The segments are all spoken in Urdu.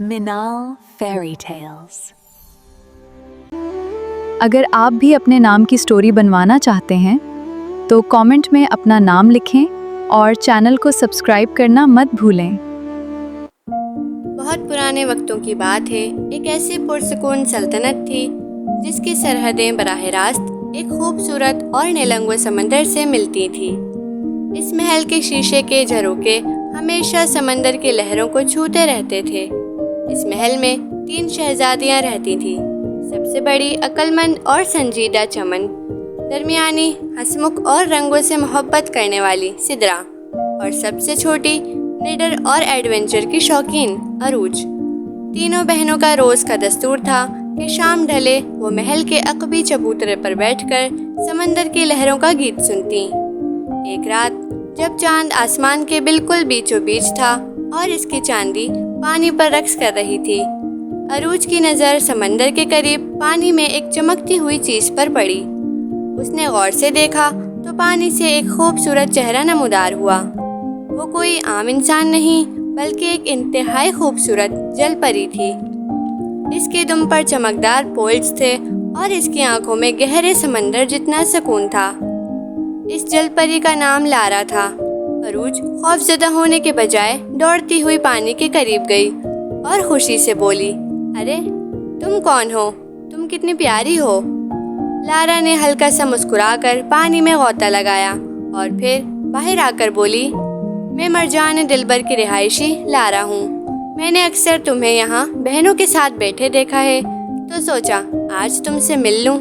Minal Fairy Tales. اگر آپ بھی اپنے نام کی سٹوری بنوانا چاہتے ہیں تو کامنٹ میں اپنا نام لکھیں اور چینل کو سبسکرائب کرنا مت بھولیں۔ بہت پرانے وقتوں کی بات ہے، ایک ایسی پرسکون سلطنت تھی جس کی سرحدیں براہ راست ایک خوبصورت اور نیلنگو سمندر سے ملتی تھی۔ اس محل کے شیشے کے جھروکے ہمیشہ سمندر کی لہروں کو چھوتے رہتے تھے۔ اس محل میں 3 شہزادیاں رہتی تھیں، سب سے بڑی عقلمند اور سنجیدہ چمن، درمیانی ہنسمکھ اور رنگوں سے محبت کرنے والی سدرا، اور سب سے چھوٹی نڈر اور ایڈونچر کی شوقین عروج۔ تینوں بہنوں کا روز کا دستور تھا کہ شام ڈھلے وہ محل کے عقبی چبوترے پر بیٹھ کر سمندر کی لہروں کا گیت سنتی۔ ایک رات جب چاند آسمان کے بالکل بیچوں بیچ تھا اور اس کی چاندی پانی پر رقص کر رہی تھی، عروج کی نظر سمندر کے قریب پانی میں ایک چمکتی ہوئی چیز پر پڑی۔ اس نے غور سے دیکھا تو پانی سے ایک خوبصورت چہرہ نمودار ہوا۔ وہ کوئی عام انسان نہیں بلکہ ایک انتہائی خوبصورت جل پری تھی۔ اس کے دم پر چمکدار پولز تھے اور اس کی آنکھوں میں گہرے سمندر جتنا سکون تھا۔ اس جل پری کا نام لارا تھا۔ عروج خوفزدہ ہونے کے بجائے دوڑتی ہوئی پانی کے قریب گئی اور خوشی سے بولی، ارے تم کون ہو؟ تم کتنی پیاری ہو۔ لارا نے ہلکا سا مسکرا کر پانی میں غوطہ لگایا اور پھر باہر آ کر بولی، میں مرجان دلبر کی رہائشی لارا ہوں۔ میں نے اکثر تمہیں یہاں بہنوں کے ساتھ بیٹھے دیکھا ہے تو سوچا آج تم سے مل لوں۔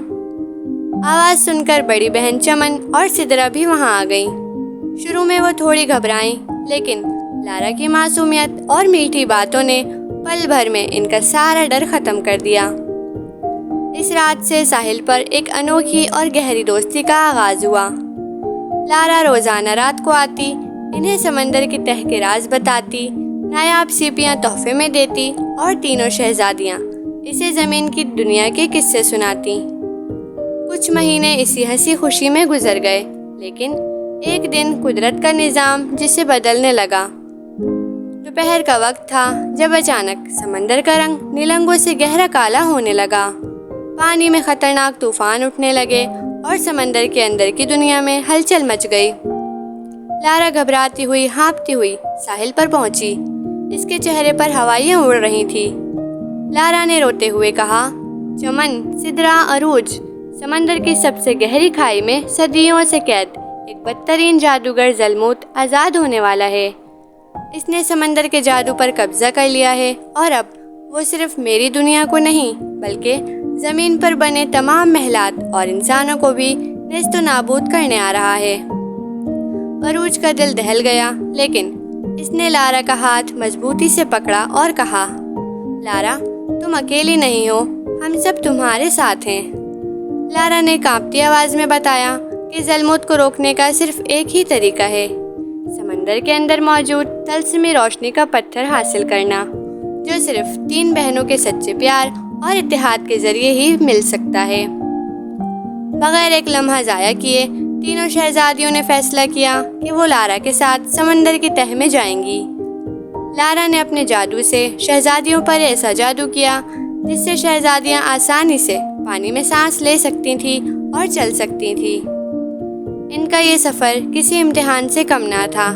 آواز سن کر بڑی بہن چمن اور سدرا بھی وہاں آ گئیں۔ شروع میں وہ تھوڑی گھبرائیں، لیکن لارا کی معصومیت اور میٹھی باتوں نے پل بھر میں ان کا سارا ڈر ختم کر دیا۔ اس رات سے ساحل پر ایک انوکھی اور گہری دوستی کا آغاز ہوا۔ لارا روزانہ رات کو آتی، انہیں سمندر کی تہ کے راز بتاتی، نایاب سیپیاں تحفے میں دیتی اور تینوں شہزادیاں اسے زمین کی دنیا کے قصے سناتی۔ کچھ مہینے اسی ہنسی خوشی میں گزر گئے، لیکن ایک دن قدرت کا نظام جسے بدلنے لگا۔ دوپہر کا وقت تھا جب اچانک سمندر کا رنگ نیلنگوں سے گہرا کالا ہونے لگا۔ پانی میں خطرناک طوفان اٹھنے لگے اور سمندر کے اندر کی دنیا میں ہلچل مچ گئی۔ لارا گھبراتی ہوئی ہانپتی ہوئی ساحل پر پہنچی۔ اس کے چہرے پر ہوائیاں اڑ رہی تھی۔ لارا نے روتے ہوئے کہا، چمن، سدرا، عروج، سمندر کی سب سے گہری کھائی میں صدیوں سے قید ایک بدترین جادوگر زلموت آزاد ہونے والا ہے۔ اس نے سمندر کے جادو پر قبضہ کر لیا ہے اور اب وہ صرف میری دنیا کو نہیں بلکہ زمین پر بنے تمام محلات اور انسانوں کو بھی نیست و نابود کرنے آ رہا ہے۔ عروج کا دل دہل گیا، لیکن اس نے لارا کا ہاتھ مضبوطی سے پکڑا اور کہا، لارا تم اکیلی نہیں ہو، ہم سب تمہارے ساتھ ہیں۔ لارا نے کانپتی آواز میں بتایا کہ ظلمت کو روکنے کا صرف ایک ہی طریقہ ہے، سمندر کے اندر موجود طلسمی روشنی کا پتھر حاصل کرنا، جو صرف 3 بہنوں کے سچے پیار اور اتحاد کے ذریعے ہی مل سکتا ہے۔ بغیر ایک لمحہ ضائع کیے تینوں شہزادیوں نے فیصلہ کیا کہ وہ لارا کے ساتھ سمندر کی تہ میں جائیں گی۔ لارا نے اپنے جادو سے شہزادیوں پر ایسا جادو کیا جس سے شہزادیاں آسانی سے پانی میں سانس لے سکتی تھیں اور چل سکتی تھیں۔ ان کا یہ سفر کسی امتحان سے کم نہ تھا۔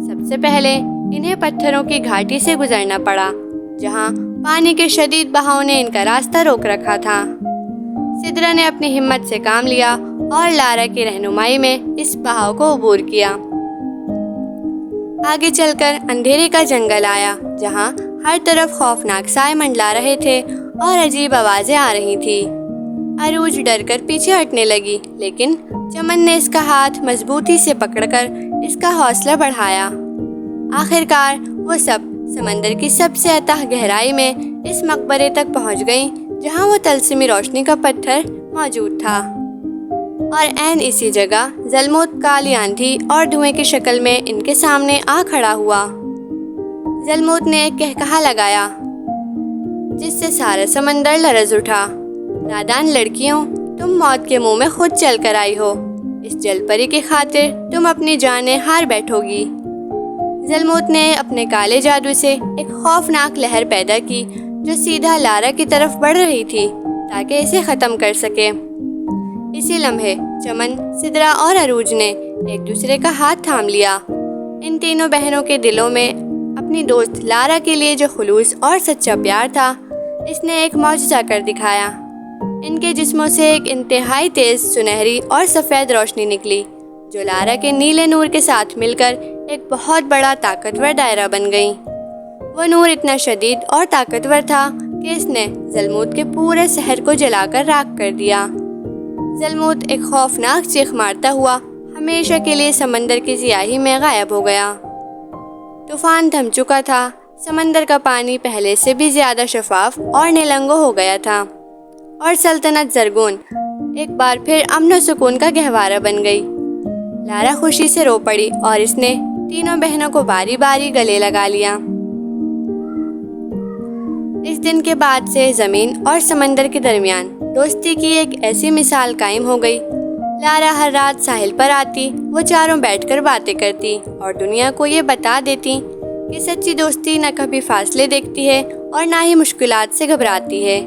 سب سے پہلے انہیں پتھروں کی گھاٹی سے گزرنا پڑا، جہاں پانی کے شدید بہاؤ نے ان کا راستہ روک رکھا تھا۔ سدرا نے اپنی ہمت سے کام لیا اور لارا کی رہنمائی میں اس بہاؤ کو عبور کیا۔ آگے چل کر اندھیرے کا جنگل آیا، جہاں ہر طرف خوفناک سائے منڈلا رہے تھے اور عجیب آوازیں آ رہی تھیں۔ عروج ڈر کر پیچھے ہٹنے لگی، لیکن چمن نے اس کا ہاتھ مضبوطی سے پکڑ کر اس کا حوصلہ بڑھایا۔ آخرکار وہ سب سمندر کی سب سے اتھاہ گہرائی میں اس مقبرے تک پہنچ گئیں جہاں وہ طلسمی روشنی کا پتھر موجود تھا۔ اور عین اسی جگہ ظلمت، کالی آندھی اور دھوئیں کی شکل میں ان کے سامنے آ کھڑا ہوا۔ ظلمت نے ایک کہکہا لگایا جس سے سارا سمندر لرز اٹھا، نادان لڑکیوں، تم موت کے منہ میں خود چل کر آئی ہو، اس جل پری کی خاطر تم اپنی جانیں ہار بیٹھو گی۔ زلموت نے اپنے کالے جادو سے ایک خوفناک لہر پیدا کی جو سیدھا لارا کی طرف بڑھ رہی تھی تاکہ اسے ختم کر سکے۔ اسی لمحے چمن، سدرا اور عروج نے ایک دوسرے کا ہاتھ تھام لیا۔ ان تینوں بہنوں کے دلوں میں اپنی دوست لارا کے لیے جو خلوص اور سچا پیار تھا، اس نے ایک معجزہ کر دکھایا۔ ان کے جسموں سے ایک انتہائی تیز سنہری اور سفید روشنی نکلی جو لارا کے نیلے نور کے ساتھ مل کر ایک بہت بڑا طاقتور دائرہ بن گئی۔ وہ نور اتنا شدید اور طاقتور تھا کہ اس نے زلموت کے پورے شہر کو جلا کر راکھ کر دیا۔ زلموت ایک خوفناک چیخ مارتا ہوا ہمیشہ کے لیے سمندر کی سیاہی میں غائب ہو گیا۔ طوفان تھم چکا تھا، سمندر کا پانی پہلے سے بھی زیادہ شفاف اور نیلنگو ہو گیا تھا، اور سلطنت زرگون ایک بار پھر امن و سکون کا گہوارہ بن گئی۔ لارا خوشی سے رو پڑی اور اس نے تینوں بہنوں کو باری باری گلے لگا لیا۔ اس دن کے بعد سے زمین اور سمندر کے درمیان دوستی کی ایک ایسی مثال قائم ہو گئی۔ لارا ہر رات ساحل پر آتی، وہ چاروں بیٹھ کر باتیں کرتی اور دنیا کو یہ بتا دیتی کہ سچی دوستی نہ کبھی فاصلے دیکھتی ہے اور نہ ہی مشکلات سے گھبراتی ہے،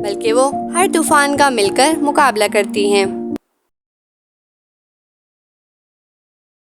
بلکہ وہ ہر طوفان کا مل کر مقابلہ کرتی ہیں۔